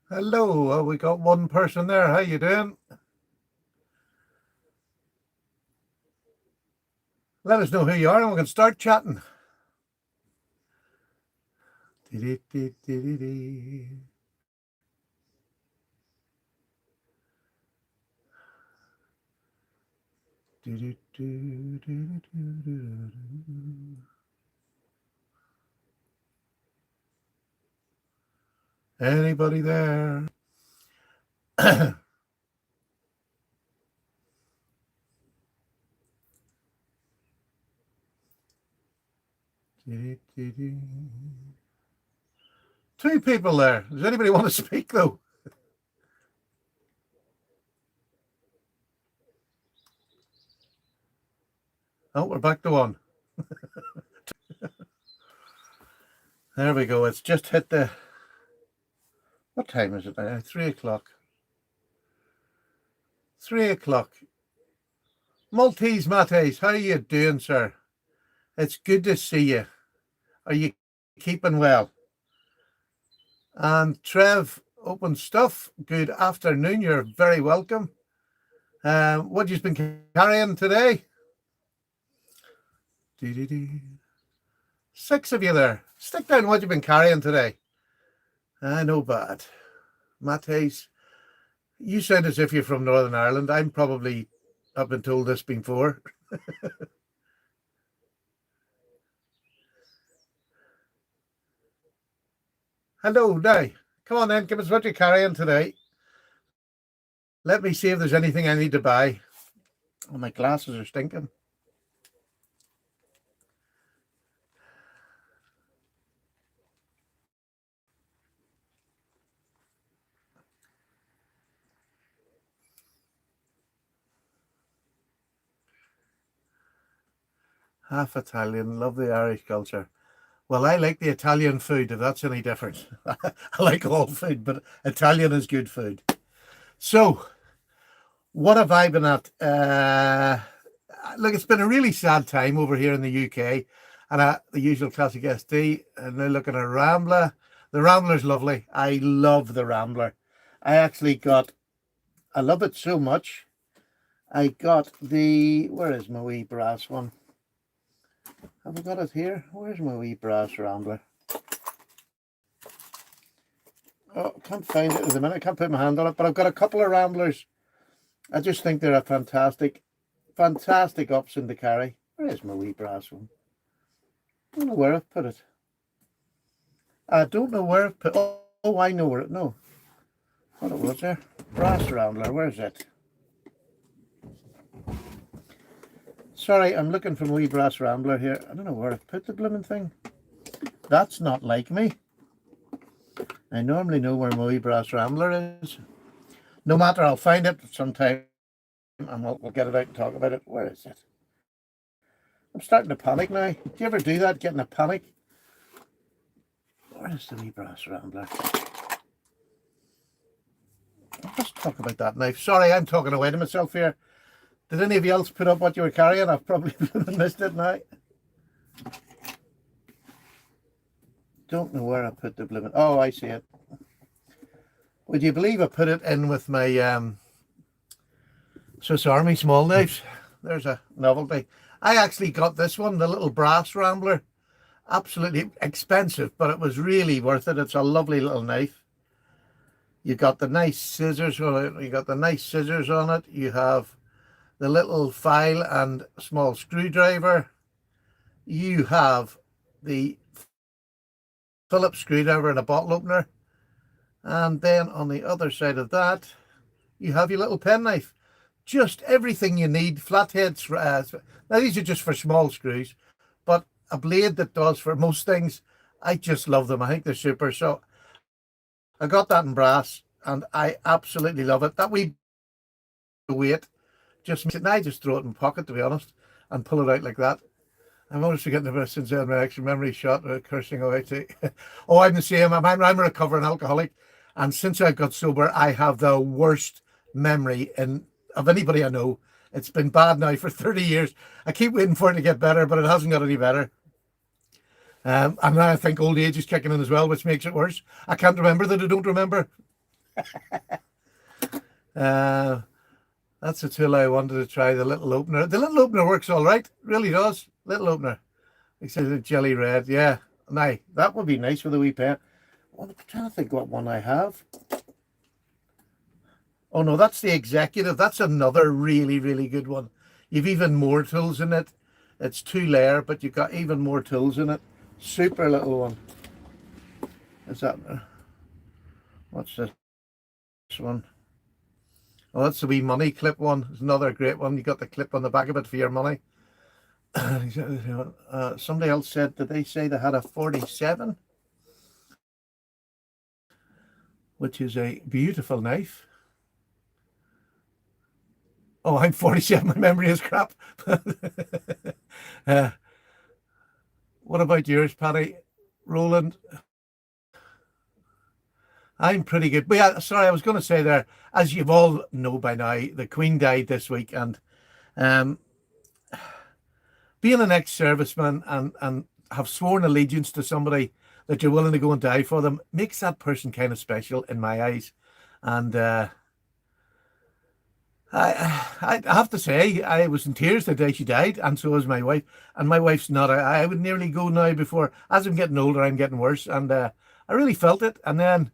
Hello, we got one person there. How you doing? Let us know who you are and we can start chatting. Anybody there? Two people there. Does anybody want to speak though? Oh, we're back to one. There we go. It's just hit the... What time is it now? 3 o'clock. 3 o'clock. Maltese Mates, how are you doing, sir? It's good to see you. Are you keeping well? And Trev, open stuff. Good afternoon. You're very welcome. What you've been carrying today? 6 of you there. Stick down what you've been carrying today. No bad. Mates, you sound as if you're from Northern Ireland. I've been told this before. Hello, now. Come on then, give us what you're carrying today. Let me see if there's anything I need to buy. Oh, my glasses are stinking. Half Italian, love the Irish culture. Well, I like the Italian food, if that's any different. I like all food, but Italian is good food. So, what have I been at? Look, it's been a really sad time over here in the UK, and the usual classic SD, and they're looking at Rambler. The Rambler's lovely. I love the Rambler. I love it so much. I got where is my wee brass one? Have I got it here? Where's my wee brass Rambler? Oh, can't find it at the minute. I can't put my hand on it, but I've got a couple of Ramblers. I just think they're a fantastic option to carry. Where is my wee brass one? I don't know where I've put it. I don't know where I've put it. Oh, I know where it. No. What it was there? Brass Rambler. Where's it? Sorry, I'm looking for my wee brass Rambler here. I don't know where I've put the blooming thing. That's not like me. I normally know where my wee brass Rambler is. No matter, I'll find it sometime and we'll get it out and talk about it. Where is it? I'm starting to panic now. Do you ever do that, getting a panic? Where is the wee brass Rambler? Let's talk about that now. Sorry, I'm talking away to myself here. Did any of you else put up what you were carrying? I've probably missed it now. Don't know where I put the blooming... Oh, I see it. Would you believe I put it in with my Swiss Army small knives? There's a novelty. I actually got this one, the little brass Rambler. Absolutely expensive, but it was really worth it. It's a lovely little knife. You got the nice scissors on it. You got the nice scissors on it. You have the little file and small screwdriver. You have the Phillips screwdriver and a bottle opener. And then on the other side of that, you have your little penknife. Just everything you need. Flatheads. Now, these are just for small screws, but a blade that does for most things. I just love them. I think they're super. So I got that in brass, and I absolutely love it. That wee weight just makes it, and I just throw it in my pocket, to be honest, and pull it out like that. I'm always forgetting about it since I had my extra memory shot, cursing away too. Oh, I'm the same. I'm a recovering alcoholic, and since I got sober, I have the worst memory of anybody I know. It's been bad now for 30 years. I keep waiting for it to get better, but it hasn't got any better. And now I think old age is kicking in as well, which makes it worse. I can't remember that I don't remember. uh, that's a tool I wanted to try, the little opener. The little opener works all right, really does. Little opener. Except the jelly red, yeah. Now, that would be nice with a wee pen. I'm trying to think what one I have. Oh no, that's the executive. That's another really, really good one. You've even more tools in it. It's 2-layer, but you've got even more tools in it. Super little one. Is that, what's this one? Oh, that's the wee money clip one. It's another great one. You got the clip on the back of it for your money. Somebody else said, did they say they had a 47? Which is a beautiful knife. Oh, I'm 47. My memory is crap. What about yours, Paddy? Roland? I'm pretty good. But yeah, sorry, I was going to say there, as you all know by now, the Queen died this week, and um, being an ex-serviceman and have sworn allegiance to somebody that you're willing to go and die for them makes that person kind of special in my eyes. And I have to say, I was in tears the day she died, and so was my wife. And my wife's not. I would nearly go now before. As I'm getting older, I'm getting worse, and I really felt it. And then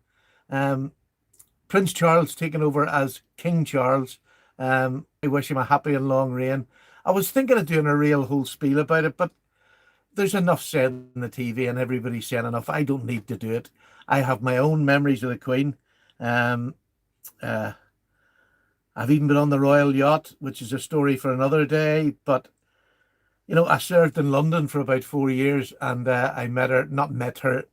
Prince Charles taking over as King Charles. I wish him a happy and long reign. I was thinking of doing a real whole spiel about it, but there's enough said on the TV, and everybody's saying enough. I don't need to do it. I have my own memories of the Queen. Um, I've even been on the Royal Yacht, which is a story for another day. But, you know, I served in London for about 4 years, and I not met her,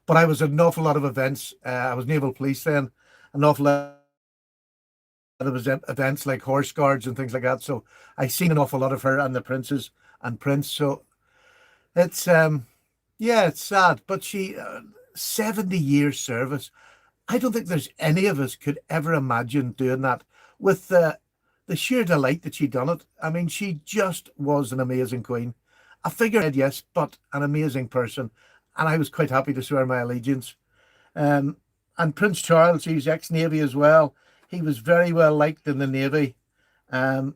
but I was at an awful lot of events. I was naval police then, an awful lot of events like horse guards and things like that. So I seen an awful lot of her and the princes and Prince. So it's, yeah, it's sad, but she, 70 years service. I don't think there's any of us could ever imagine doing that with the sheer delight that she done it. I mean, she just was an amazing queen. A figurehead, yes, but an amazing person. And I was quite happy to swear my allegiance. And Prince Charles, he's ex-Navy as well. He was very well liked in the Navy. I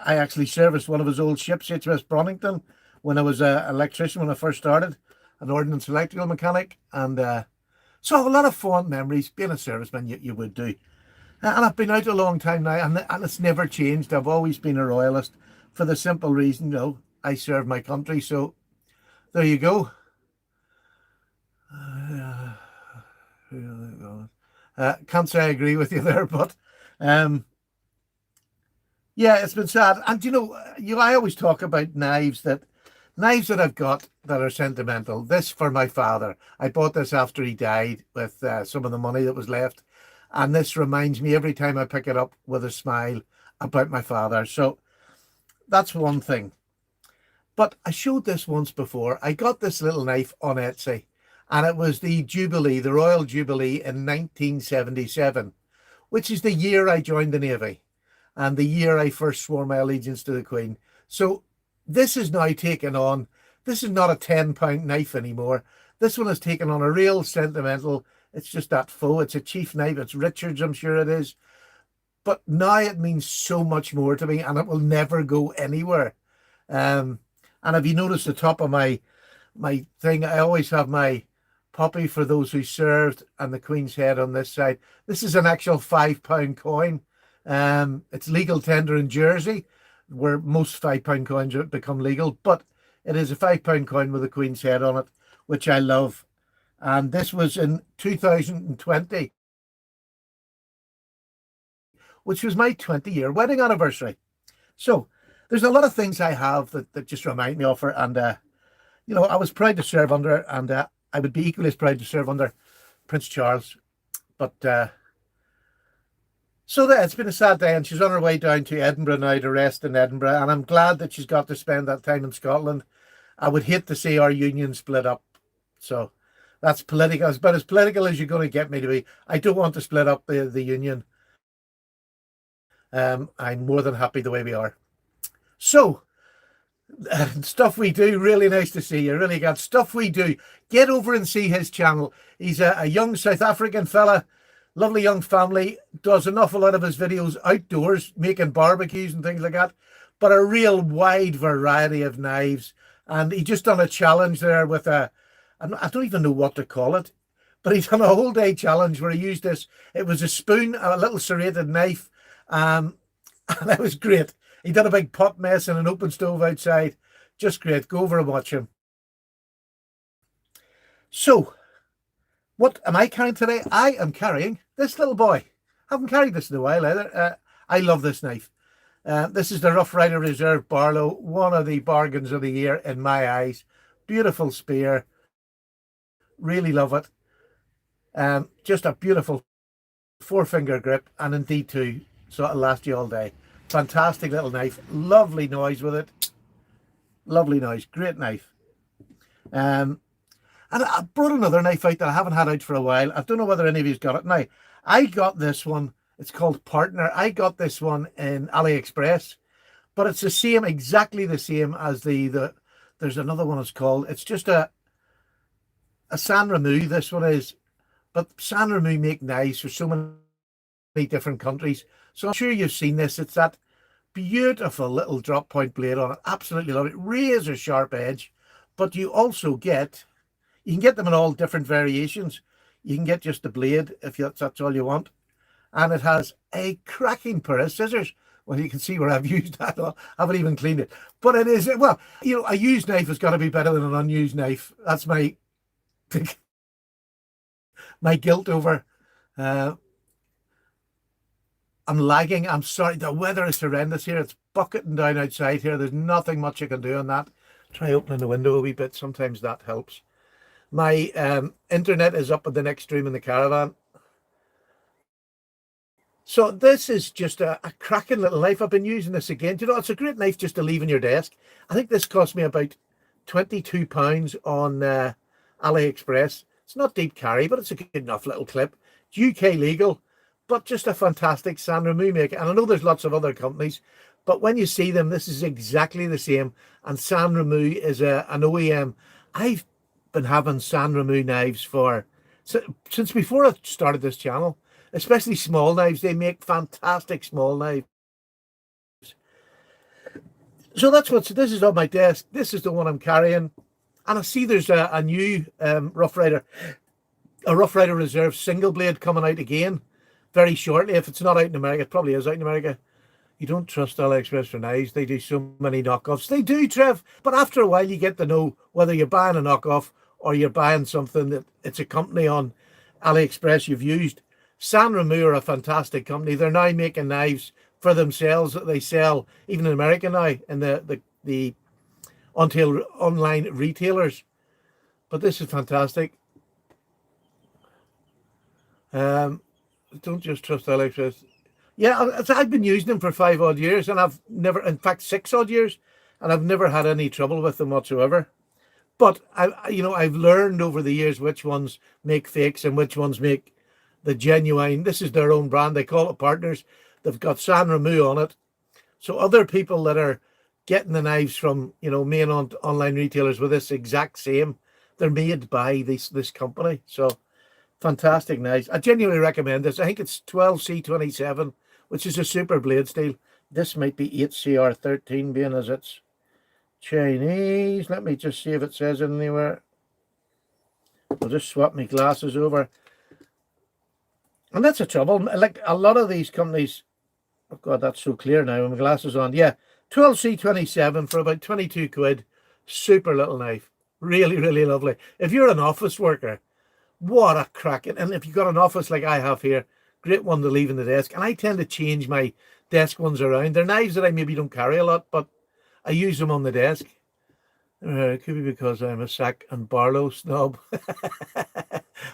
actually serviced one of his old ships, HMS Bronington, when I was an electrician when I first started, an ordnance electrical mechanic. And so I have a lot of fond memories. Being a serviceman, you would do. And I've been out a long time now, and it's never changed. I've always been a royalist for the simple reason, you know, I serve my country. So there you go. Can't say I agree with you there, but yeah, it's been sad. And I always talk about knives that I've got that are sentimental. This for my father. I bought this after he died with some of the money that was left. And this reminds me every time I pick it up with a smile about my father. So that's one thing. But I showed this once before. I got this little knife on Etsy, and it was the Jubilee, the Royal Jubilee in 1977, which is the year I joined the Navy and the year I first swore my allegiance to the Queen. So this is now taken on, this is not a £10 knife anymore. This one has taken on a real sentimental, it's just that faux, it's a chief knife, it's Richard's, I'm sure it is. But now it means so much more to me, and it will never go anywhere. And if you notice the top of my thing, I always have my poppy for those who served and the Queen's head on this side. This is an actual £5 coin. It's legal tender in Jersey, where most £5 coins become legal, but it is a £5 coin with the Queen's head on it, which I love. And this was in 2020, which was my 20-year wedding anniversary. So there's a lot of things I have that just remind me of her. And, I was proud to serve under her, and I would be equally as proud to serve under Prince Charles. But so there, it's been a sad day, and she's on her way down to Edinburgh now to rest in Edinburgh. And I'm glad that she's got to spend that time in Scotland. I would hate to see our union split up. So that's political. It's about as political as you're going to get me to be. I don't want to split up the union. I'm more than happy the way we are. So Stuff we do. Really nice to see you. Really got stuff we do. Get over and see his channel. He's a young South African fella, lovely young family. Does an awful lot of his videos outdoors, making barbecues and things like that. But a real wide variety of knives. And he just done a challenge there with I don't even know what to call it, but he's done a whole day challenge where he used this. It was a spoon, a little serrated knife, and it was great. He did a big pot mess in an open stove outside. Just great. Go over and watch him. So, what am I carrying today? I am carrying this little boy. I haven't carried this in a while either. I love this knife. This is the Rough Rider Reserve Barlow, one of the bargains of the year in my eyes. Beautiful spear. Really love it. Just a beautiful 4-finger grip, and indeed too, so it'll last you all day. Fantastic little knife. Lovely noise with it. Lovely noise. Great knife. And I brought another knife out that I haven't had out for a while. I don't know whether any of you's got it. Now, I got this one. It's called Partner. I got this one in AliExpress, but it's the same, exactly the same as there's another one it's called. It's just a San Remo, this one is. But San Remo make knives for so many different countries. So I'm sure you've seen this. It's that beautiful little drop point blade on it. Absolutely love it. Razor sharp edge. But you also you can get them in all different variations. You can get just the blade if that's all you want. And it has a cracking pair of scissors. Well, you can see where I've used that. I haven't even cleaned it. But it is, well, a used knife has got to be better than an unused knife. That's my guilt over. I'm lagging. I'm sorry. The weather is horrendous here. It's bucketing down outside here. There's nothing much I can do on that. Try opening the window a wee bit. Sometimes that helps. My internet is up at the next room in the caravan. So this is just a cracking little knife. I've been using this again. Do you know, it's a great knife just to leave in your desk. I think this cost me about £22 on AliExpress. It's not deep carry, but it's a good enough little clip. It's UK legal, but just a fantastic San Remo maker. And I know there's lots of other companies, but when you see them, this is exactly the same. And San Remo is an OEM. I've been having San Remo knives since before I started this channel, especially small knives. They make fantastic small knives. So this is on my desk. This is the one I'm carrying. And I see there's a new Rough Rider Reserve single blade coming out again very shortly. If it's not out in America, it probably is out in America. You don't trust AliExpress for knives. They do so many knockoffs. They do, Trev. But after a while, you get to know whether you're buying a knockoff or you're buying something that it's a company on AliExpress you've used. San Remo are a fantastic company. They're now making knives for themselves that they sell even in America now in the until online retailers. But this is fantastic. Don't just trust AliExpress. Yeah, I've been using them for 5 odd years, and I've never, in fact, 6 odd years, and I've never had any trouble with them whatsoever. But I've learned over the years which ones make fakes and which ones make the genuine. This is their own brand. They call it Partners. They've got San Remo on it. So other people that are getting the knives from, main online retailers with this exact same, they're made by this company. So fantastic knives. I genuinely recommend this. I think it's 12C27, which is a super blade steel. This might be 8CR13, being as it's Chinese. Let me just see if it says anywhere. I'll just swap my glasses over. And that's a trouble. Like a lot of these companies, oh God, that's so clear now with my glasses on. Yeah, 12C27 for about 22 quid. Super little knife. Really, really lovely. If you're an office worker, what a cracking. And if you've got an office like I have here, great one to leave in the desk. And I tend to change my desk ones around. They're knives that I maybe don't carry a lot, but I use them on the desk. It could be because I'm a Sack and Barlow snob.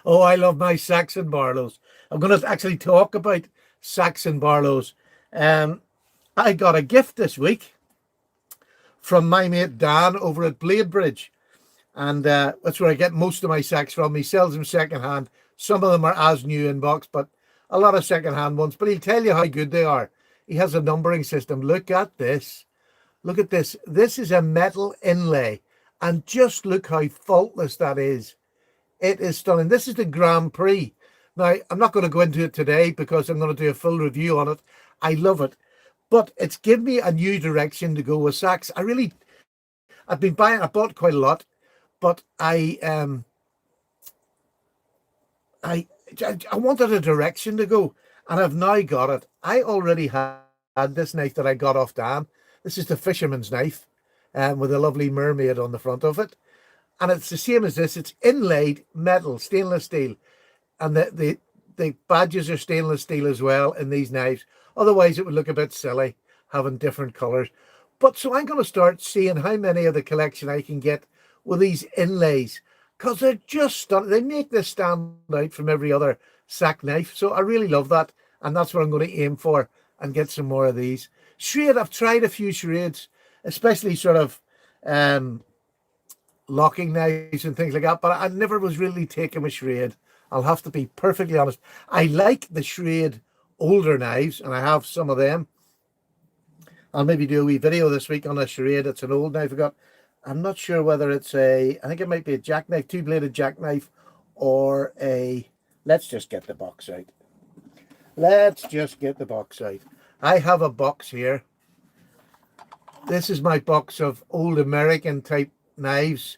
Oh, I love my Sacks and Barlows. I'm going to actually talk about Sacks and Barlows. I got a gift this week from my mate Dan over at Blade Bridge. And that's where I get most of my sacks from. He sells them secondhand. Some of them are as new in box, but a lot of secondhand ones. But he'll tell you how good they are. He has a numbering system. Look at this. Look at this. This is a metal inlay. And just look how faultless that is. It is stunning. This is the Grand Prix. Now, I'm not going to go into it today because I'm going to do a full review on it. I love it. But it's given me a new direction to go with sacks. I've been buying, I bought quite a lot, but I wanted a direction to go, and I've now got it. I already had this knife that I got off Dan. This is the fisherman's knife, with a lovely mermaid on the front of it. And it's the same as this. It's inlaid metal, stainless steel. And the badges are stainless steel as well in these knives. Otherwise, it would look a bit silly having different colours. But so I'm going to start seeing how many of the collection I can get with these inlays, because they're just stunning. They make this stand out from every other sack knife. So I really love that. And that's what I'm going to aim for and get some more of these. Shred, I've tried a few shreds, especially sort of locking knives and things like that, but I never was really taken with shred. I'll have to be perfectly honest. I like the shred older knives, and I have some of them. I'll maybe do a wee video this week on a shred. It's an old knife I got. I'm not sure whether it's I think it might be a jackknife, two-bladed jackknife, or a, let's just get the box out. Let's just get the box out. I have a box here. This is my box of old American type knives.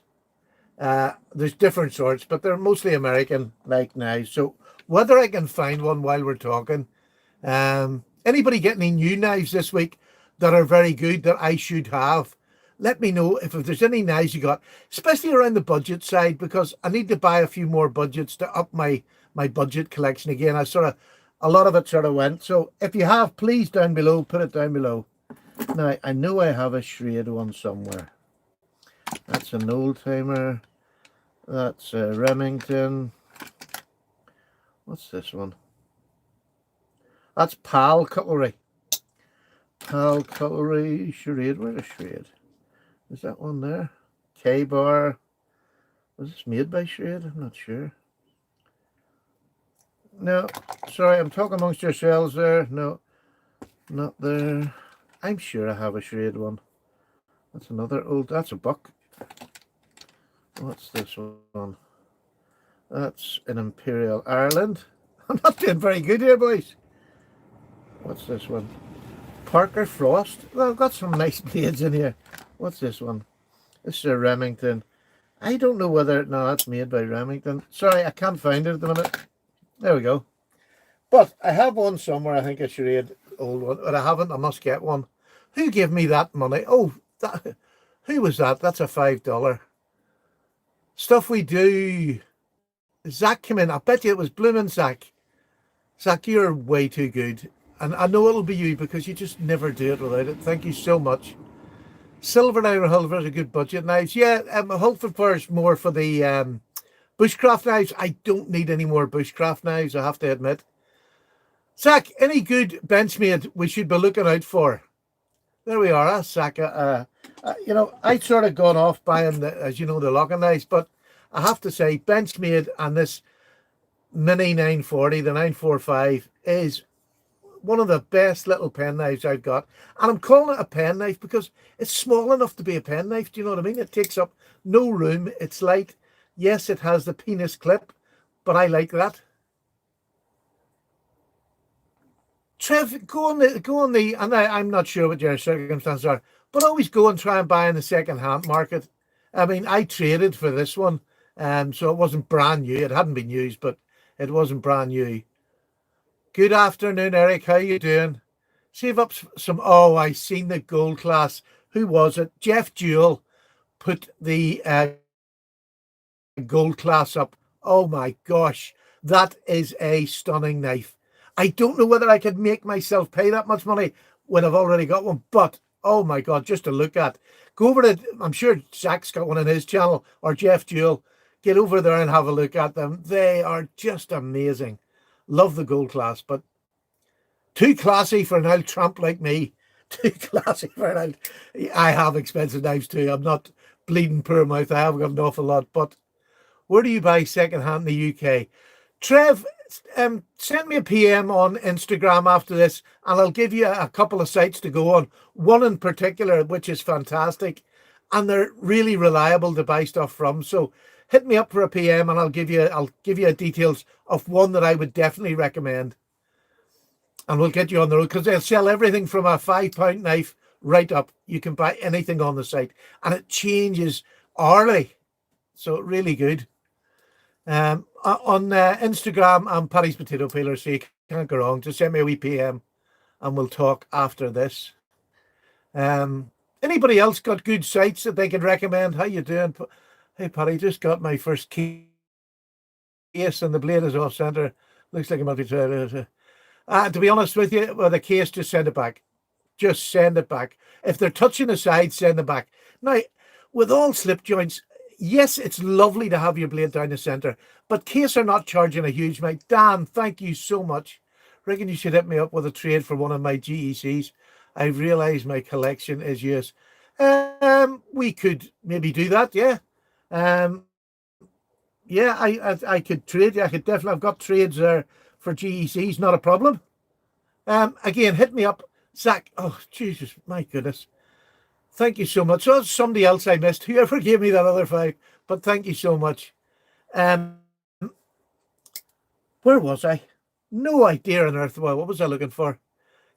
There's different sorts, but they're mostly American like knives. So whether I can find one while we're talking, anybody get any new knives this week that are very good that I should have, let me know if there's any knives you got, especially around the budget side, because I need to buy a few more budgets to up my budget collection again. A lot of it sort of went. So if you have, please down below, put it down below. Now, I know I have a shred one somewhere. That's an old timer. That's a Remington. What's this one? That's PAL cutlery. PAL cutlery shred. Where's a shred? Is that one there? K-bar. Was this made by Shred? I'm not sure. No, sorry, I'm talking amongst yourselves there. No, not there. I'm sure I have a Shred one. That's another old, that's a buck. What's this one? That's in Imperial Ireland. I'm not doing very good here, boys. What's this one? Parker Frost. Well, I've got some nice blades in here. What's this one? This is a Remington. I don't know whether, no, that's made by Remington. Sorry, I can't find it at the minute. There we go. But I have one somewhere, I think a Shred old one, but I haven't. I must get one. Who gave me that money? Oh, who was that? That's a $5. Stuff we do. Zach came in. I bet you it was blooming Zach. Zach, you're way too good. And I know it'll be you because you just never do it without it. Thank you so much. Silver Iron Hulver is a good budget knives. Yeah, Hulver First more for the bushcraft knives. I don't need any more bushcraft knives, I have to admit. Zach, any good Benchmade we should be looking out for? There we are, Zach. You know, I'd sort of gone off buying, as you know, the locking knives, but I have to say Benchmade and this Mini 940, the 945, is one of the best little pen knives I've got. And I'm calling it a pen knife because it's small enough to be a pen knife. Do you know what I mean? It takes up no room. It's light. Yes, it has the penis clip, but I like that. Trev, go on the, and I'm not sure what your circumstances are, but always go and try and buy in the second-hand market. I mean, I traded for this one, so it wasn't brand new. It hadn't been used, but it wasn't brand new. Good afternoon, Eric. How you doing? Save up some. Oh, I seen the gold class. Who was it? Jeff Jewell put the gold class up. Oh my gosh, that is a stunning knife. I don't know whether I could make myself pay that much money when I've already got one, but oh my God, just to look at. Go over to, I'm sure Zach's got one on his channel, or Jeff Jewell. Get over there and have a look at them. They are just amazing. Love the gold class, but too classy for an old tramp like me. Too classy for an old... I have expensive knives too. I'm not bleeding poor mouth. I have got an awful lot, but where do you buy second hand in the UK? Trev, send me a PM on Instagram after this, and I'll give you a couple of sites to go on. One in particular, which is fantastic, and they're really reliable to buy stuff from. So hit me up for a PM, and I'll give you details of one that I would definitely recommend, and we'll get you on the road because they'll sell everything from a £5 knife right up. You can buy anything on the site, and it changes hourly, so really good. On Instagram, I'm Paddy's Potato Peeler, so you can't go wrong. Just send me a wee PM, and we'll talk after this. Anybody else got good sites that they could recommend? How you doing? Hey, Paddy, just got my first case, and the blade is off center. Looks like a multi-thread. To be honest with you, with the case, just send it back. Just send it back. If they're touching the side, send it back. Now, with all slip joints, yes, it's lovely to have your blade down the center, but case are not charging a huge amount. Dan, thank you so much. Reckon you should hit me up with a trade for one of my GECs. I've realized my collection is yours. We could maybe do that, yeah. Yeah, I could trade. I could definitely. I've got trades there for GECs, not a problem. Again, hit me up, Zach. Oh, Jesus, my goodness. Thank you so much. So that's somebody else I missed. Whoever gave me that other 5, but thank you so much. Where was I? No idea on earth. Well, what was I looking for?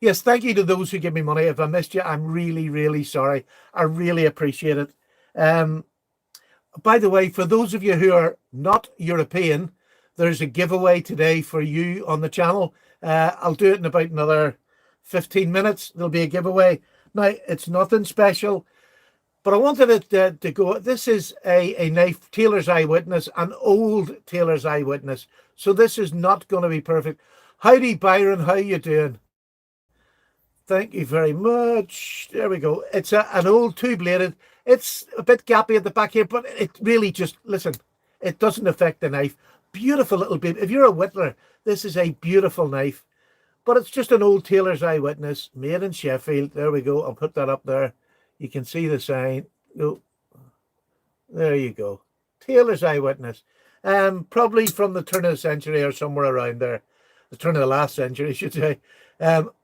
Yes, thank you to those who give me money. If I missed you, I'm really, really sorry. I really appreciate it. By the way, for those of you who are not European, there's a giveaway today for you on the channel. I'll do it in about another 15 minutes. There'll be a giveaway. Now, it's nothing special, but I wanted it to go. This is a knife, Tailor's Eyewitness, an old Tailor's Eyewitness. So this is not going to be perfect. Howdy, Byron. How you doing? Thank you very much. There we go. It's an old two-bladed. It's a bit gappy at the back here, but it really just, listen, it doesn't affect the knife. Beautiful little bit. If you're a whittler, this is a beautiful knife. But it's just an old Tailor's Eyewitness, made in Sheffield. There we go. I'll put that up there. You can see the sign. Oh, there you go. Tailor's Eyewitness. Probably from the turn of the century or somewhere around there. The turn of the last century, I should say.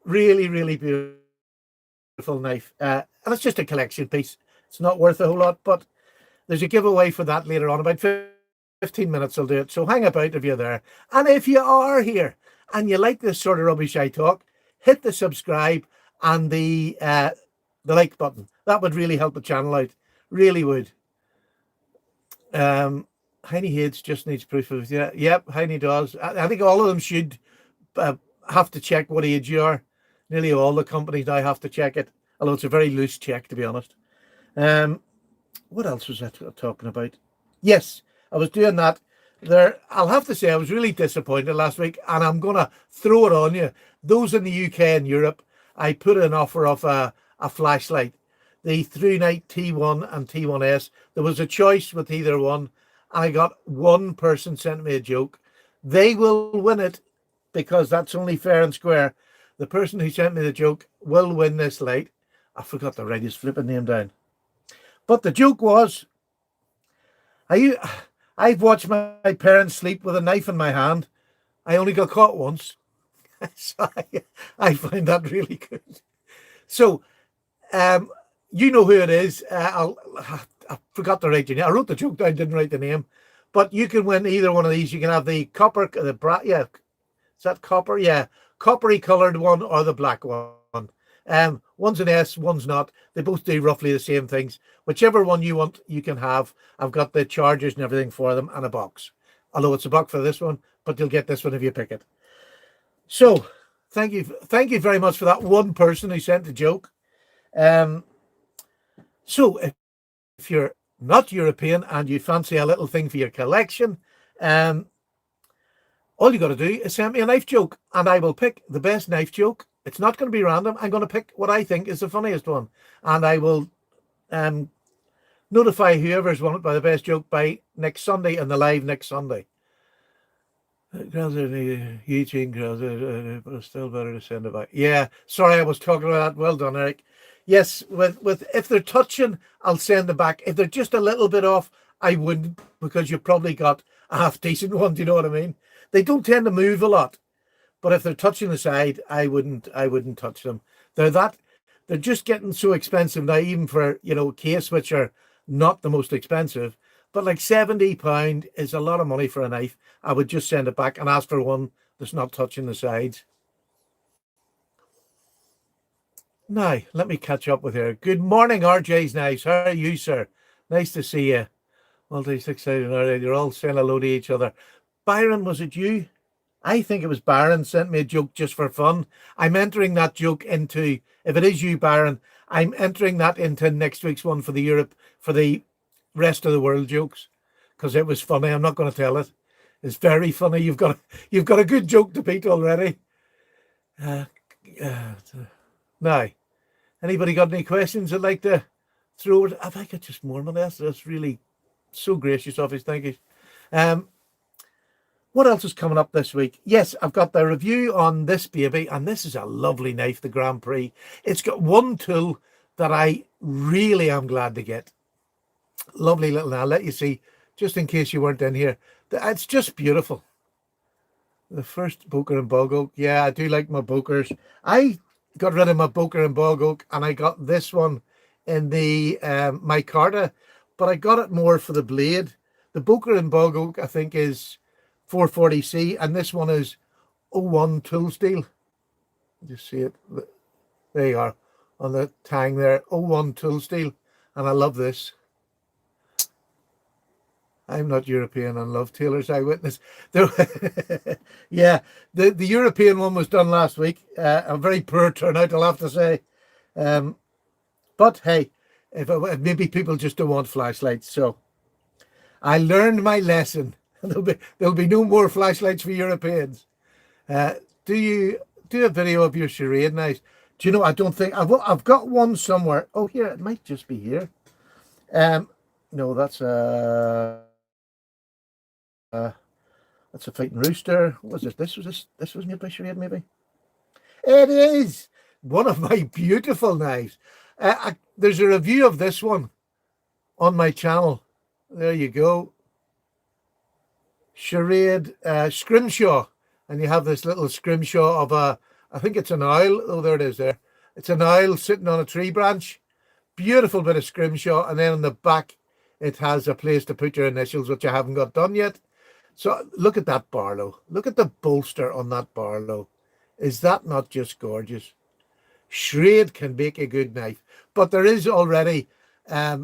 Really, really beautiful knife. And it's just a collection piece. It's not worth a whole lot, but there's a giveaway for that later on. About 15 minutes I'll do it. So hang about if you're there. And if you are here and you like this sort of rubbish I talk, hit the subscribe and the like button. That would really help the channel out. Really would. Heine Hades just needs proof of it. Yeah, yep, Heine does. I think all of them should have to check what age you are. Nearly all the companies now have to check it, although it's a very loose check, to be honest. What else was I talking about? Yes, I was doing that. There, I'll have to say I was really disappointed last week, and I'm going to throw it on you. Those in the UK and Europe, I put an offer of a flashlight, the ThruNite T1 and T1S. There was a choice with either one. I got one person sent me a joke. They will win it because that's only fair and square. The person who sent me the joke will win this light. I forgot to write his flipping name down. But the joke was, I've watched my parents sleep with a knife in my hand. I only got caught once. So I find that really good. So, you know who it is. I forgot to write your name. I wrote the joke down, didn't write the name. But you can win either one of these. You can have the copper, yeah, is that copper? Yeah, coppery colored one or the black one. One's an S, one's not. They both do roughly the same things. Whichever one you want, you can have. I've got the chargers and everything for them and a box. Although it's a box for this one, but you'll get this one if you pick it. So, thank you very much for that one person who sent the joke. So, if you're not European and you fancy a little thing for your collection, all you got to do is send me a knife joke, and I will pick the best knife joke. It's not going to be random. I'm going to pick what I think is the funniest one, and I will notify whoever's won it by the best joke by next Sunday and the live next Sunday. Eugene but it's still better to send it back. Yeah, sorry, I was talking about that. Well done, Eric. Yes, with if they're touching, I'll send them back. If they're just a little bit off, I wouldn't, because you've probably got a half decent one. Do you know what I mean? They don't tend to move a lot, but if they're touching the side, I wouldn't touch them. They're just getting so expensive now, even for, case, which are not the most expensive. But like £70 is a lot of money for a knife. I would just send it back and ask for one that's not touching the sides. Now, let me catch up with her. Good morning, RJ's Knives. How are you, sir? Nice to see you. Multi-6,000 already. You're all saying hello to each other. Byron, was it you? I think it was Byron sent me a joke just for fun. I'm entering that joke into, if it is you, Byron, I'm entering that into next week's one for the rest of the world jokes, because it was funny. I'm not going to tell it. It's very funny. You've got a good joke to beat already. Now, anybody got any questions I'd like to throw it? Have I got just more money? That's really so gracious of us. Thank you. What else is coming up this week? Yes, I've got the review on this baby, and this is a lovely knife, the Grand Prix. It's got one tool that I really am glad to get. Lovely little, I'll let you see, just in case you weren't in here. It's just beautiful. The first Boker and Bog Oak. Yeah, I do like my Bokers. I got rid of my Boker and Bog Oak, and I got this one in the micarta, but I got it more for the blade. The Boker and Bog Oak, I think, is 440C, and this one is 01 tool steel. Just see it. There you are on the tang there. 01 tool steel, and I love this. I'm not European and love Taylor's Eyewitness. Yeah, the European one was done last week. A very poor turnout, I'll have to say. But hey, if maybe people just don't want flashlights. So I learned my lesson. There'll be no more flashlights for Europeans. Do you do a video of your charade knives? Do you know? I don't think I've got one somewhere. Oh, here it might just be here. No, that's a Fighting Rooster. What was it? This was made by charade, maybe. It is one of my beautiful knives. There's a review of this one on my channel. There you go. Charade scrimshaw, and you have this little scrimshaw of I think it's an owl. Oh, there it is there. It's an owl sitting on a tree branch. Beautiful bit of scrimshaw, and then on the back it has a place to put your initials, which I haven't got done yet. So look at that Barlow. Look at the bolster on that Barlow. Is that not just gorgeous? Charade can make a good knife, but there is already a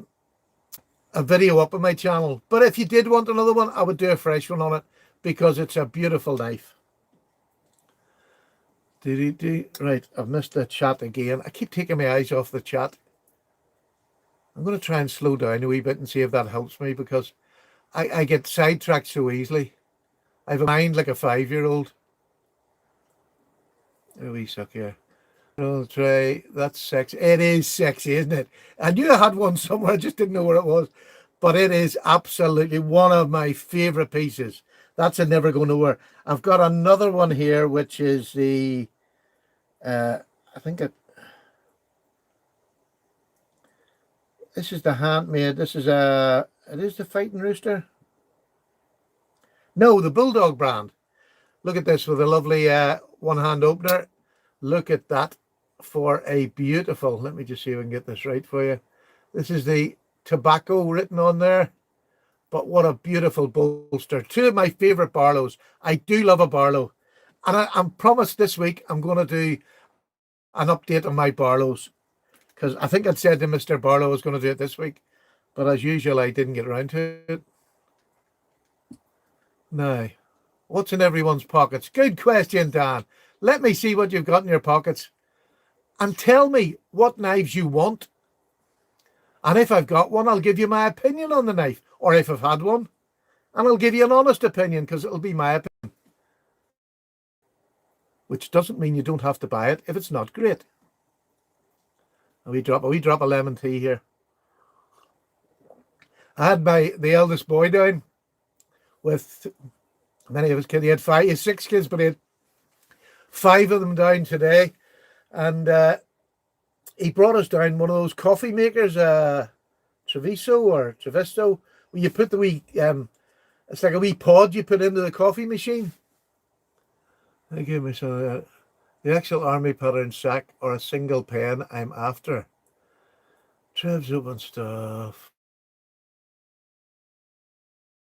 video up on my channel. But if you did want another one, I would do a fresh one on it, because it's a beautiful knife. Right, I've missed the chat again. I keep taking my eyes off the chat. I'm going to try and slow down a wee bit and see if that helps me, because I get sidetracked so easily. I have a mind like a 5-year-old. A wee suck here. I'll try. That's sexy. It is sexy, isn't it? I knew I had one somewhere. I just didn't know where it was. But it is absolutely one of my favorite pieces. That's a never go nowhere. I've got another one here, which is the, I think this is the handmade. This is it is the Fighting Rooster. No, the Bulldog brand. Look at this with a lovely one-hand opener. Look at that for a beautiful, let me just see if I can get this right for you. This is the tobacco written on there, but what a beautiful bolster. Two of my favorite Barlows. I do love a Barlow, and I'm promised this week I'm going to do an update on my Barlows, because I think I'd said to Mr. Barlow I was going to do it this week, but as usual I didn't get around to it. Now, what's in everyone's pockets? Good question, Dan. Let me see what you've got in your pockets, and tell me what knives you want. And if I've got one, I'll give you my opinion on the knife, or if I've had one, and I'll give you an honest opinion, because it'll be my opinion. Which doesn't mean you don't have to buy it if it's not great. We drop a lemon tea here. I had the eldest boy down with many of his kids. He had 6 kids, but he had 5 of them down today, and he brought us down one of those coffee makers, Treviso or Trevisto, where you put the wee It's like a wee pod you put into the coffee machine. I gave me some of that. The actual army pattern sack or a single pen I'm after. Trev's open stuff.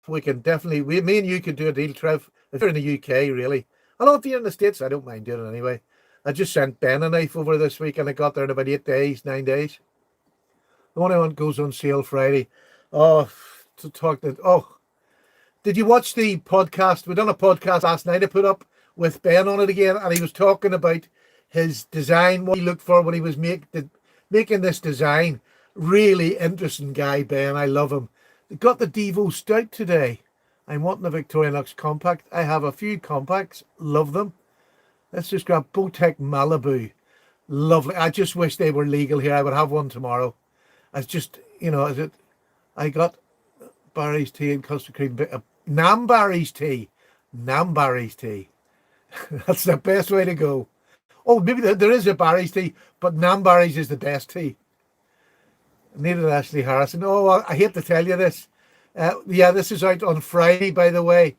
We can definitely, me and you can do a deal, Trev. If you're in the UK, really. I don't know if you're in the States, I don't mind doing it anyway. I just sent Ben a knife over this week and I got there in about 8 days, 9 days. The only one goes on sale Friday. Oh, to talk to, oh, did you watch the podcast? We done a podcast last night I put up with Ben on it again, and he was talking about his design, what he looked for when he was making this design. Really interesting guy, Ben. I love him. Got the Devo Stout today. I'm wanting a Victorinox compact. I have a few compacts. Love them. Let's just grab Botec Malibu. Lovely. I just wish they were legal here. I would have one tomorrow. I just, I got Barry's tea and custard cream. Nam Barry's tea. Nam Barry's tea. That's the best way to go. Oh, maybe there is a Barry's tea, but Nam Barry's is the best tea. Needed Ashley Harrison. Oh, I hate to tell you this. Yeah, this is out on Friday, by the way.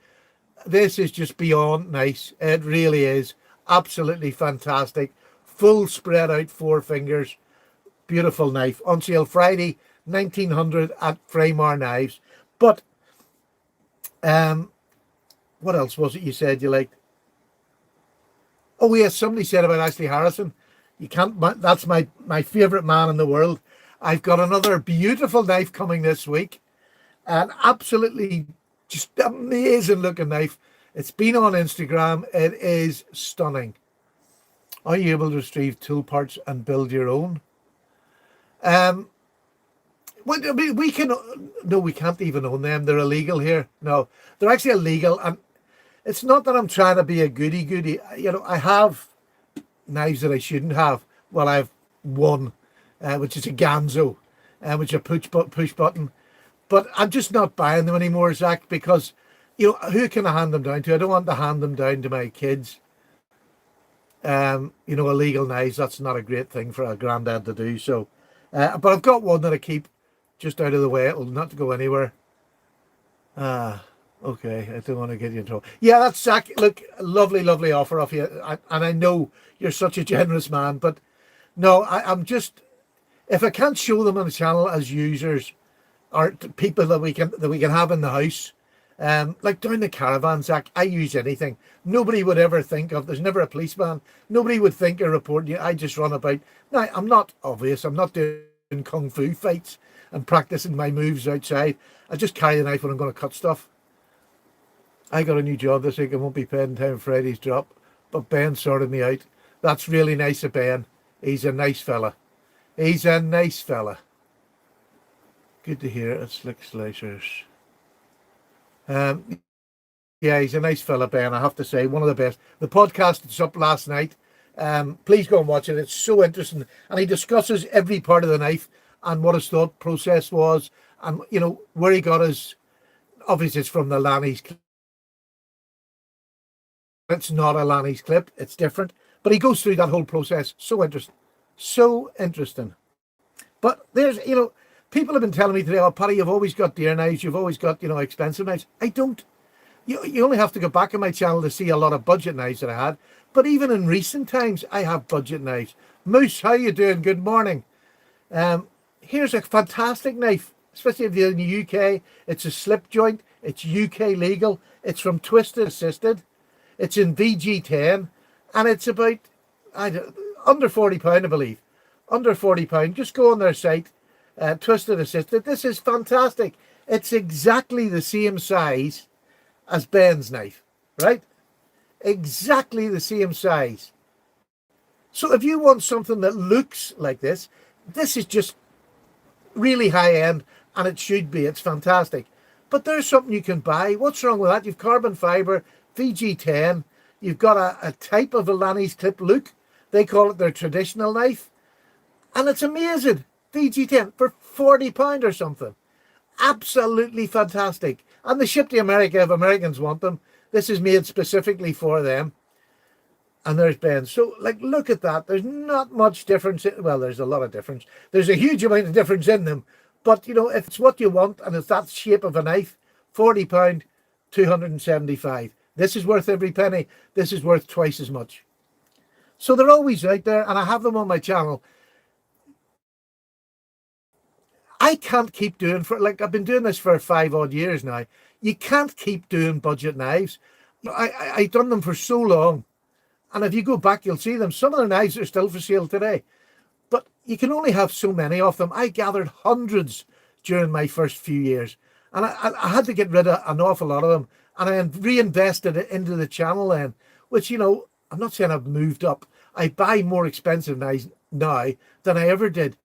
This is just beyond nice. It really is. Absolutely fantastic. Full spread out 4 fingers. Beautiful knife. On sale Friday, 1900 at Fraymar Knives. But, what else was it you said you liked? Oh, yes, somebody said about Ashley Harrison. You can't, that's my favourite man in the world. I've got another beautiful knife coming this week. An absolutely just amazing looking knife. It's been on Instagram. It is stunning. Are you able to retrieve tool parts and build your own? Well, I mean, we can't even own them. They're illegal here. No, they're actually illegal. And it's not that I'm trying to be a goody. I have knives that I shouldn't have. Well, I have one, which is a Ganzo, which is a push button. But I'm just not buying them anymore, Zach, because, who can I hand them down to? I don't want to hand them down to my kids. Illegal knives, that's not a great thing for a granddad to do. So, but I've got one that I keep just out of the way. It'll not go anywhere. Okay, I don't want to get you in trouble. Yeah, that's Zach. Look, lovely offer off you. And I know you're such a generous man, but no, I'm just, if I can't show them on the channel as users or people that we can have in the house, like down the caravan, Zach, I use anything. Nobody would ever think of, there's never a policeman. Nobody would think of reporting you. I just run about. Now, I'm not obvious. I'm not doing kung fu fights and practicing my moves outside. I just carry the knife when I'm going to cut stuff. I got a new job this week. I won't be paid in time for Friday's drop, but Ben sorted me out. That's really nice of Ben. He's a nice fella. He's a nice fella. Good to hear. It's Slick Slicers. Yeah, he's a nice fella, Ben. I have to say, one of the best. The podcast that's up last night. Please go and watch it. It's so interesting, and he discusses every part of the knife and what his thought process was, and where he got his. Obviously, it's from the Lanny's clip. It's not a Lanny's clip. It's different, but he goes through that whole process. So interesting, so interesting. But there's, people have been telling me today, oh, Paddy, you've always got deer knives. You've always got, expensive knives. I don't. You only have to go back in my channel to see a lot of budget knives that I had. But even in recent times, I have budget knives. Moose, how you doing? Good morning. Here's a fantastic knife, especially if you're in the UK. It's a slip joint. It's UK legal. It's from Twisted Assisted. It's in VG10. And it's about under £40, I believe. Under £40. Just go on their site. Twisted Assisted. This is fantastic. It's exactly the same size as Ben's knife, right? Exactly the same size. So if you want something that looks like this is just really high end, and it should be. It's fantastic. But there's something you can buy. What's wrong with that? You've carbon fiber, VG10. You've got a type of a Lanny's clip look. They call it their traditional knife. And it's amazing. VG10 for £40 or something. Absolutely fantastic. And they ship to America if Americans want them. This is made specifically for them. And there's Ben. So, look at that. There's not much difference. Well, there's a lot of difference. There's a huge amount of difference in them. But, if it's what you want and it's that shape of a knife, £40, 275. This is worth every penny. This is worth twice as much. So they're always out there, and I have them on my channel. I can't keep doing I've been doing this for 5 odd years now. You can't keep doing budget knives. I've done them for so long. And if you go back, you'll see them. Some of the knives are still for sale today. But you can only have so many of them. I gathered hundreds during my first few years. And I had to get rid of an awful lot of them. And I reinvested it into the channel then. Which, I'm not saying I've moved up. I buy more expensive knives now than I ever did.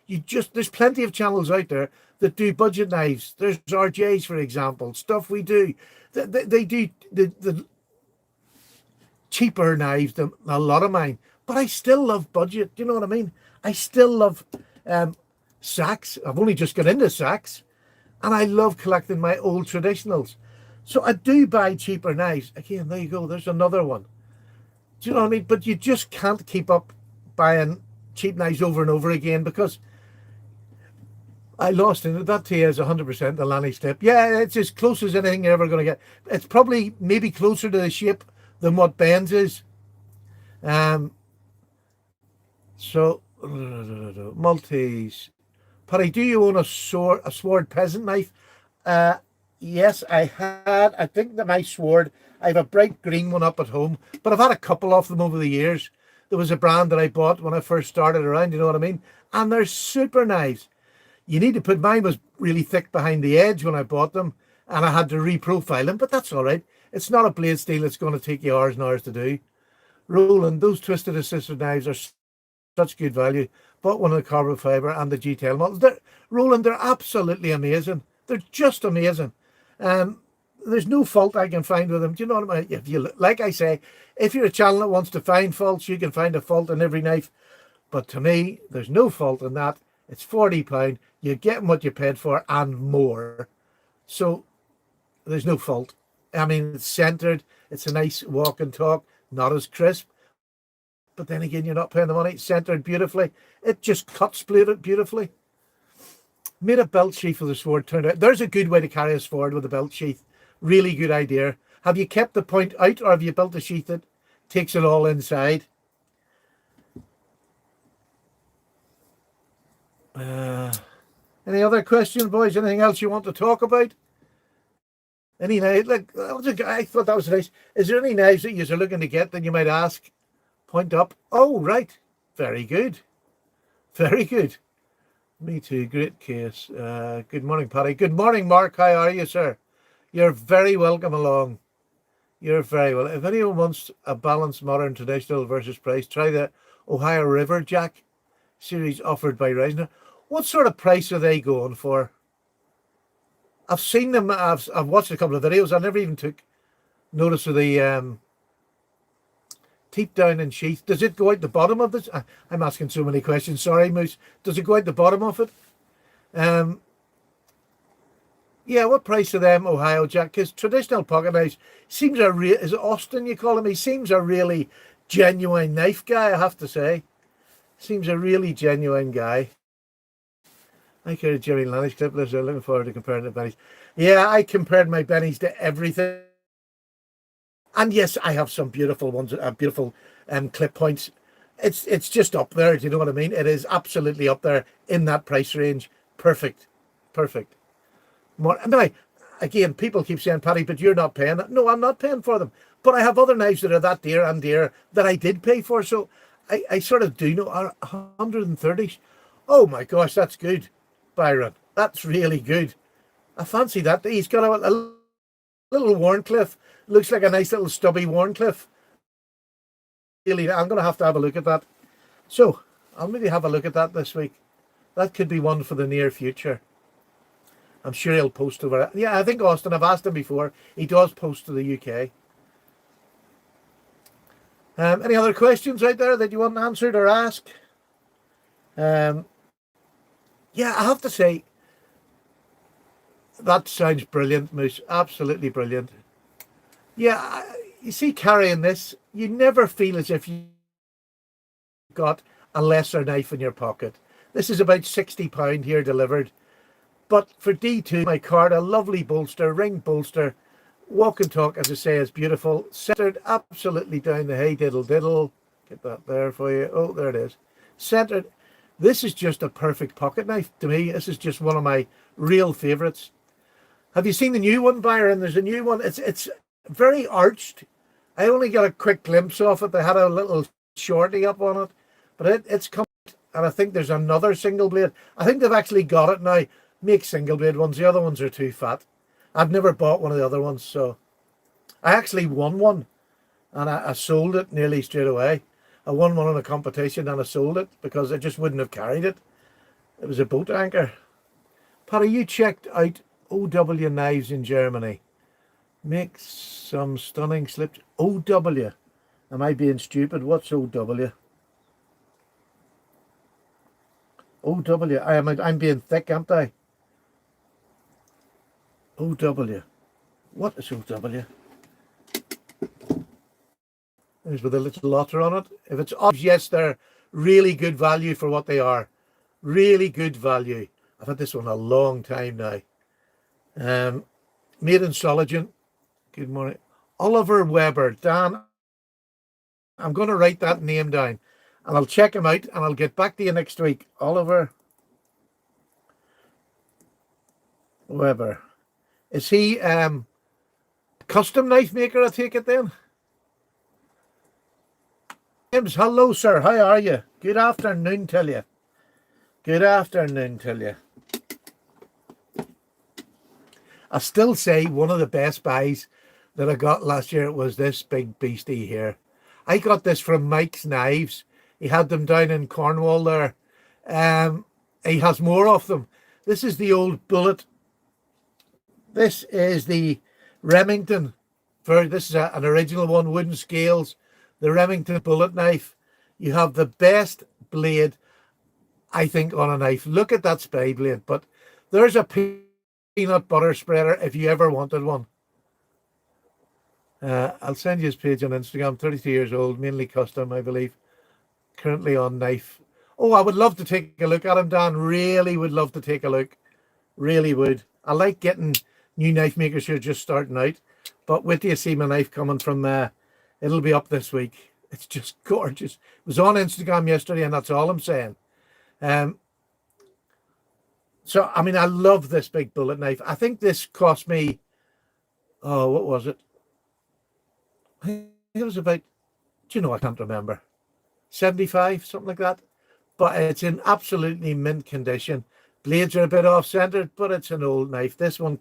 There's plenty of channels out there that do budget knives. There's RJs, for example, stuff we do. They do the cheaper knives than a lot of mine, but I still love budget. Do you know what I mean? I still love sacks. I've only just got into sacks, and I love collecting my old traditionals. So I do buy cheaper knives. Again, there you go. There's another one. Do you know what I mean? But you just can't keep up buying cheap knives over and over again, because I lost in it. That tea is 100% the Lanny Step. Yeah, it's as close as anything you're ever going to get. It's probably maybe closer to the shape than what Ben's is. So multis. Paddy, do you own a sword peasant knife? Yes, I had. I think that my sword, I have a bright green one up at home, but I've had a couple of them over the years. There was a brand that I bought when I first started around, you know what I mean? And they're super knives. You need to put, mine was really thick behind the edge when I bought them, and I had to reprofile them, but that's all right. It's not a blade steel that's going to take you hours and hours to do. Roland, those twisted assisted knives are such good value. Bought one of the carbon fiber and the GTL models. Roland, they're absolutely amazing. They're just amazing. There's no fault I can find with them. Do you know what I mean? If you, like I say, if you're a channel that wants to find faults, you can find a fault in every knife. But to me, there's no fault in that. It's £40. You're getting what you paid for and more. So there's no fault. I mean, it's centered. It's a nice walk and talk. Not as crisp. But then again, you're not paying the money. It's centered beautifully. It just cuts beautifully. Made a belt sheath with the sword turned out. There's a good way to carry a sword with a belt sheath. Really good idea. Have you kept the point out, or have you built a sheath that takes it all inside? Any other questions, boys? Anything else you want to talk about? Any knife? I thought that was nice. Is there any knives that you're looking to get that you might ask? Point up. Oh, right. Very good. Very good. Me too. Great case. Good morning, Paddy. Good morning, Mark. How are you, sir? You're very welcome along. You're very well. If anyone wants a balanced modern traditional versus price, try the Ohio River Jack series offered by Reisner. What sort of price are they going for? I've seen them. I've watched a couple of videos. I never even took notice of the teep down and sheath. Does it go out the bottom of this? I'm asking so many questions. Sorry, Moose. Does it go out the bottom of it? Yeah, what price are them, Ohio Jack? Because traditional pocket knives seems is it Austin you call him? He seems a really genuine knife guy, I have to say. Seems a really genuine guy. I carry Jerry Lannish clipless. I'm looking forward to comparing the Bennies. Yeah, I compared my Bennies to everything. And yes, I have some beautiful ones, beautiful clip points. It's just up there, do you know what I mean? It is absolutely up there in that price range. Perfect. Perfect. More, now, again, people keep saying, Paddy, but you're not paying. No, I'm not paying for them. But I have other knives that are that dear and dear that I did pay for. So I sort of do know. 130. Oh my gosh, that's good, Byron. That's really good. I fancy that. He's got a little Warncliffe. Looks like a nice little stubby Warncliffe. Really, I'm going to have a look at that. So I'll maybe have a look at that this week. That could be one for the near future. I'm sure he'll post over it. Yeah, I think Austin, I've asked him before. He does post to the UK. Any other questions out there that you want answered or asked? Yeah, I have to say, that sounds brilliant, Moose. Absolutely brilliant. Yeah, you see, carrying this, you never feel as if you got a lesser knife in your pocket. This is about £60 here delivered. But for D2, my card, a lovely bolster, ring bolster, Walk and talk, as I say, is beautiful. Centered absolutely down the hey diddle diddle. Get that there for you. Oh, there it is. Centered. This is just a perfect pocket knife to me. This is just one of my real favorites. Have you seen the new one, Byron? There's a new one. It's very arched. I only got a quick glimpse of it. They had a little shorty up on it, but it's come. And I think there's another single blade. I think they've actually got it now. Make single blade ones. The other ones are too fat. I've never bought one of the other ones, so I actually won one, and I sold it nearly straight away. I won one in a competition and I sold it because I just wouldn't have carried it. It was a boat anchor. Paddy, you checked out OW knives in Germany. Make some stunning slips. OW. Am I being stupid? What's OW? OW. I'm being thick, aren't I? OW. What is OW? There's with a little lotter on it. If it's off, yes, they're really good value for what they are. Really good value. I've had this one a long time now. Made in Solingen. Good morning. Oliver Weber. Dan, I'm going to write that name down. And I'll check him out and I'll get back to you next week. Oliver Weber. Is he custom knife maker, I take it then? James, hello, sir. How are you? Good afternoon, tell you. Good afternoon, tell you. I still say one of the best buys that I got last year was this big beastie here. I got this from Mike's Knives. He had them down in Cornwall there. He has more of them. This is the old bullet. This is the Remington. This is an original one, wooden scales. The Remington bullet knife. You have the best blade, I think, on a knife. Look at that spy blade. But there's a peanut butter spreader if you ever wanted one. I'll send you his page on Instagram. 32 years old, mainly custom, I believe. Currently on knife. Oh, I would love to take a look at him, Dan. Really would love to take a look. Really would. I like getting new knife makers who are just starting out. But wait till you see my knife coming from it'll be up this week. It's just gorgeous. It was on Instagram yesterday, and that's all I'm saying. So, I mean, I love this big bullet knife. I think this cost me, oh, what was it? I think it was about, I can't remember. 75, something like that. But it's in absolutely mint condition. Blades are a bit off-centered, but it's an old knife. This one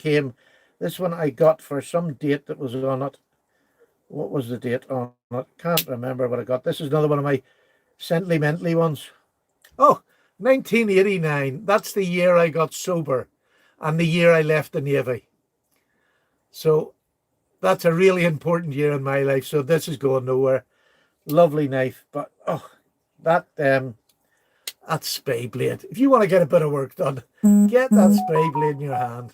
I got for some date that was on it. What was the date on it? Can't remember what I got. This is another one of my sentimentally ones. Oh, 1989. That's the year I got sober and the year I left the Navy. So that's a really important year in my life. So this is going nowhere. Lovely knife. But, oh, that's spay blade. If you want to get a bit of work done, get that spay blade in your hand.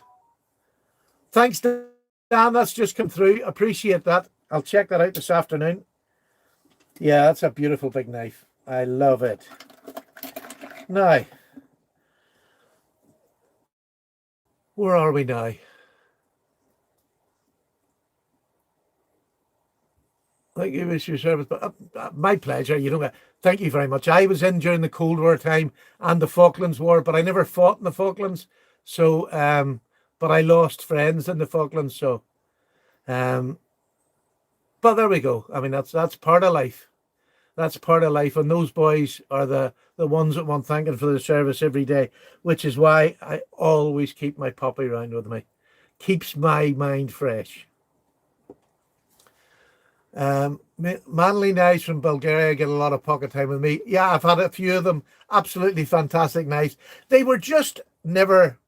Thanks, Dan. That's just come through. Appreciate that. I'll check that out this afternoon. Yeah, that's a beautiful big knife. I love it. Now, where are we now? Thank you, Mr. Service. But my pleasure. Thank you very much. I was in during the Cold War time and the Falklands War, but I never fought in the Falklands. So, but I lost friends in the Falklands. So, but there we go. I mean, that's part of life. That's part of life. And those boys are the ones that want thanking for the service every day, which is why I always keep my puppy around with me. Keeps my mind fresh. Manly knives from Bulgaria get a lot of pocket time with me. Yeah, I've had a few of them. Absolutely fantastic knives. They were just never,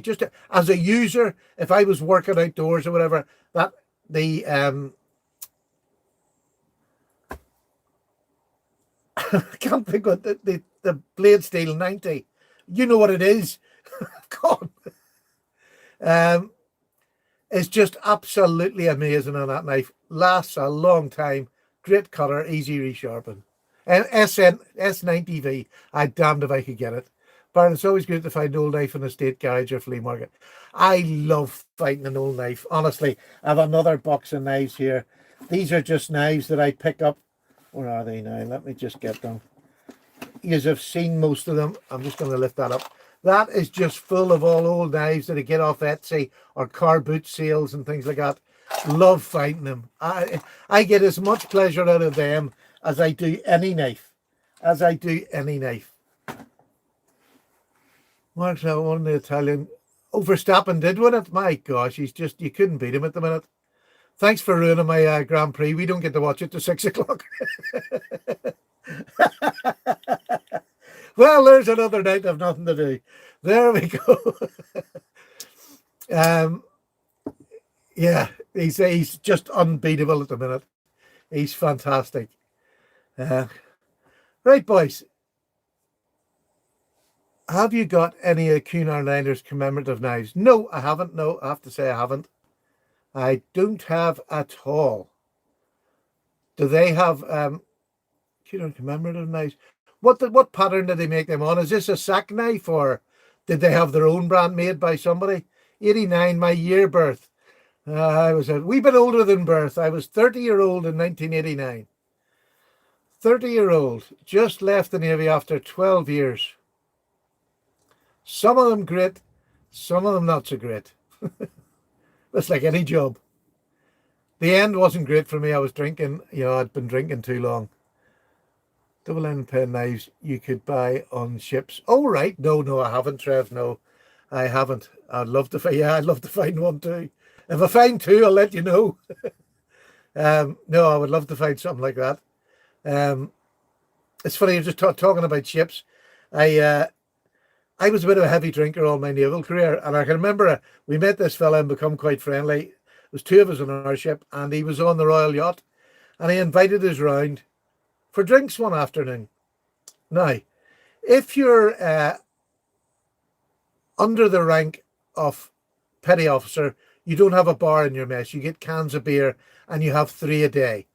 just as a user, if I was working outdoors or whatever, that the I can't think what the blade steel 90. You know what it is. God. It's just absolutely amazing on that knife. Lasts a long time. Great cutter, easy resharpen. And S90V. I damned if I could get it. But it's always good to find an old knife in a state garage or flea market. I love finding an old knife. Honestly, I have another box of knives here. These are just knives that I pick up. Where are they now? Let me just get them. You have seen most of them. I'm just going to lift that up. That is just full of all old knives that I get off Etsy or car boot sales and things like that. Love finding them. I get as much pleasure out of them as I do any knife. As I do any knife. Mark's now won the Italian. Oh, Verstappen did win it. My gosh, he's just, you couldn't beat him at the minute. Thanks for ruining my Grand Prix. We don't get to watch it till 6 o'clock. Well, there's another night of nothing to do. There we go. Yeah, he's just unbeatable at the minute. He's fantastic. Right, boys. Have you got any of Cunard Liners commemorative knives? No, I haven't. No, I have to say I haven't. I don't have at all. Do they have Cunard commemorative knives? What pattern did they make them on? Is this a sack knife, or did they have their own brand made by somebody? 89, my year birth. I was a wee bit older than birth. I was 30-year-old in 1989. 30-year-old. Just left the Navy after 12 years. Some of them great, some of them not so great. It's like any job. The end wasn't great for me. I was drinking, I'd been drinking too long. Double-end pen knives you could buy on ships. Oh, right. No, I haven't, Trev. No, I haven't. I'd love to find one too. If I find two, I'll let you know. No, I would love to find something like that. It's funny, you're just talking about ships. I was a bit of a heavy drinker all my naval career, and I can remember we met this fella and become quite friendly. There was two of us on our ship, and he was on the Royal Yacht, and he invited us round for drinks one afternoon. Now, if you're under the rank of petty officer, you don't have a bar in your mess. You get cans of beer, and you have 3 a day.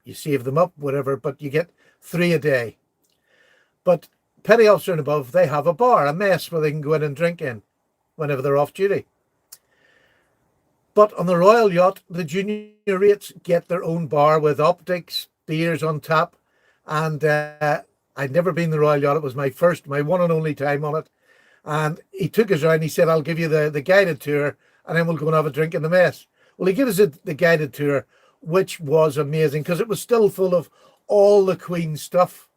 You save them up, whatever, but you get 3 a day. But petty officer and above, they have a bar, a mess where they can go in and drink in whenever they're off duty. But on the Royal Yacht, the junior rates get their own bar with optics, beers on tap. And I'd never been the Royal Yacht. It was my one and only time on it. And he took us around. He said, I'll give you the guided tour, and then we'll go and have a drink in the mess. Well, he gave us the guided tour, which was amazing because it was still full of all the Queen's stuff.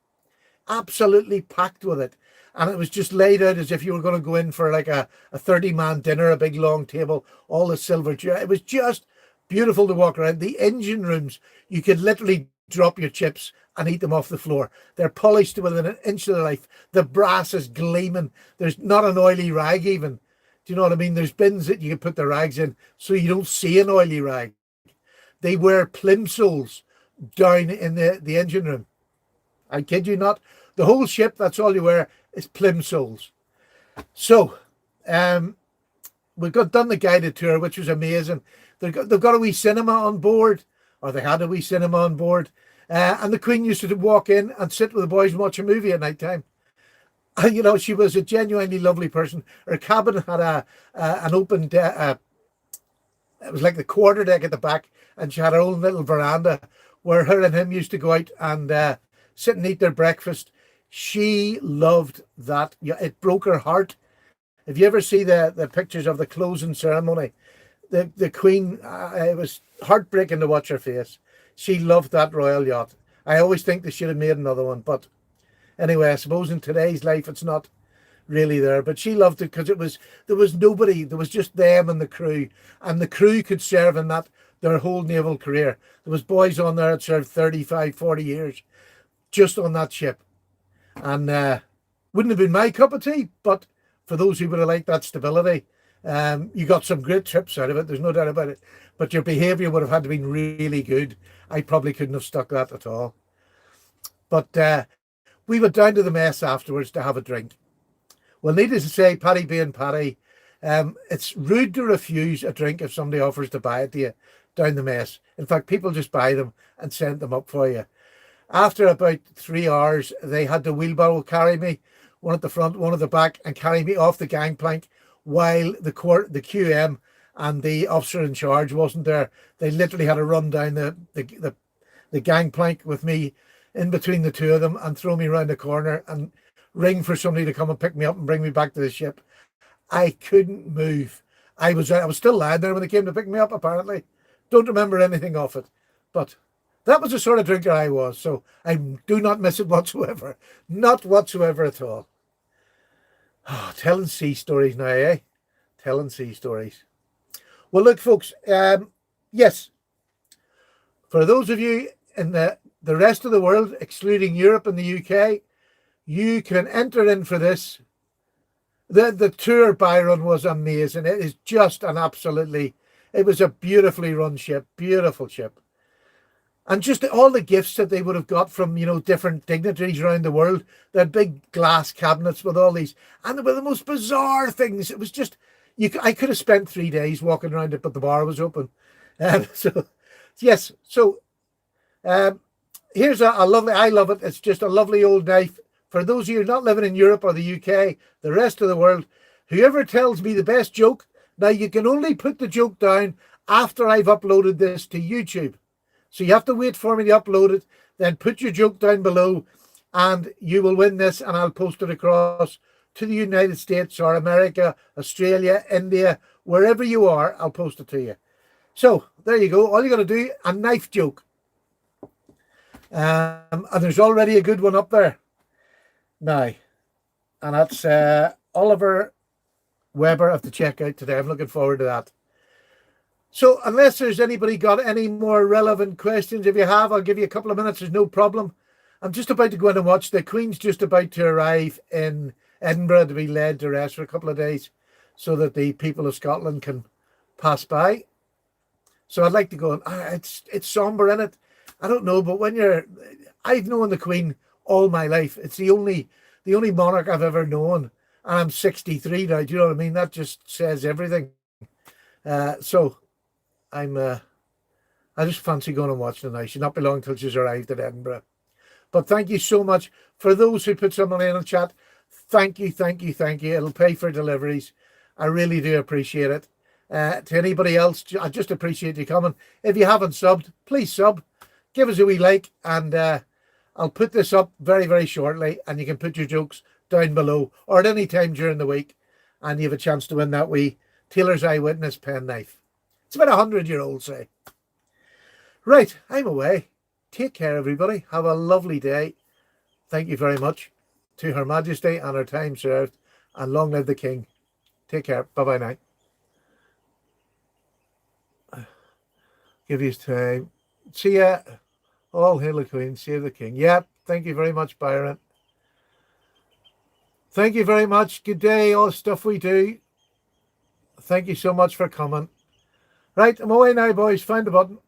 Absolutely packed with it. And it was just laid out as if you were going to go in for like a 30-man dinner, a big long table, all the silver. It was just beautiful to walk around. The engine rooms, you could literally drop your chips and eat them off the floor. They're polished to within an inch of their life. The brass is gleaming. There's not an oily rag even. Do you know what I mean? There's bins that you can put the rags in so you don't see an oily rag. They wear plimsolls down in the engine room. I kid you not. The whole ship, that's all you wear, is plimsolls. So, we've done the guided tour, which was amazing. They've got a wee cinema on board, or they had a wee cinema on board. And the Queen used to walk in and sit with the boys and watch a movie at night time. And, she was a genuinely lovely person. Her cabin had an open deck. It was like the quarter deck at the back, and she had her own little veranda where her and him used to go out and sit and eat their breakfast. She loved that. It broke her heart. If you ever see the pictures of the closing ceremony, the Queen, it was heartbreaking to watch her face. She loved that Royal Yacht. I always think they should have made another one. But anyway, I suppose in today's life, it's not really there. But she loved it because there was nobody. There was just them and the crew. And the crew could serve in their whole naval career. There was boys on there that served 35, 40 years just on that ship. And wouldn't have been my cup of tea, but for those who would have liked that stability, you got some great trips out of it. There's no doubt about it. But your behaviour would have had to be really good. I probably couldn't have stuck that at all. But we went down to the mess afterwards to have a drink. Well, needless to say, Paddy being Paddy, it's rude to refuse a drink if somebody offers to buy it to you down the mess. In fact, people just buy them and send them up for you. After about 3 hours, they had the wheelbarrow carry me. one at the front, one at the back, and carry me off the gangplank while the QM and the officer in charge wasn't there. They literally had to run down the gangplank with me in between the two of them and throw me around the corner and ring for somebody to come and pick me up and bring me back to the ship. I couldn't move. I was still lying there when they came to pick me up, apparently. Don't remember anything of it. But that was the sort of drinker I was, so I do not miss it whatsoever. Not whatsoever at all. Oh, telling sea stories now, eh? Telling sea stories. Well, look, folks, yes, for those of you in the rest of the world, excluding Europe and the UK, you can enter in for this. The tour Byron was amazing. It is just an absolutely, it was a beautifully run ship, beautiful ship. And just all the gifts that they would have got from, different dignitaries around the world. They had big glass cabinets with all these, and they were the most bizarre things. It was just, I could have spent 3 days walking around it, but the bar was open. Yes. So here's a lovely, I love it. It's just a lovely old knife. For those of you not living in Europe or the UK, the rest of the world, whoever tells me the best joke, now you can only put the joke down after I've uploaded this to YouTube. So you have to wait for me to upload it, then put your joke down below, and you will win this, and I'll post it across to the United States or America, Australia, India, wherever you are, I'll post it to you. So there you go. All you got to do, a knife joke. And there's already a good one up there now, and that's Oliver Weber of the checkout today. I'm looking forward to that. So unless there's anybody got any more relevant questions, if you have, I'll give you a couple of minutes. There's no problem. I'm just about to go in and watch. The Queen's just about to arrive in Edinburgh to be laid to rest for a couple of days so that the people of Scotland can pass by. So I'd like to go, it's somber in it. I don't know, but I've known the Queen all my life. It's the only monarch I've ever known. And I'm 63 now. Do you know what I mean? That just says everything. So I just fancy going and watching her now. She'll not be long till she's arrived at Edinburgh. But thank you so much for those who put some money in the chat. Thank you. It'll pay for deliveries. I really do appreciate it. To anybody else, I just appreciate you coming. If you haven't subbed, please sub. Give us a wee like, and I'll put this up very, very shortly, and you can put your jokes down below or at any time during the week, and you have a chance to win that wee Taylor's Eyewitness pen knife. It's about 100-year-old, say. Right, I'm away. Take care, everybody. Have a lovely day. Thank you very much to Her Majesty and her time served, and long live the King. Take care. Bye-bye now. Give you time. See ya. All hail the Queen, save the King. Yep. Thank you very much, Byron. Thank you very much. Good day. All the stuff we do. Thank you so much for coming. Right, I'm away now, boys. Find the button.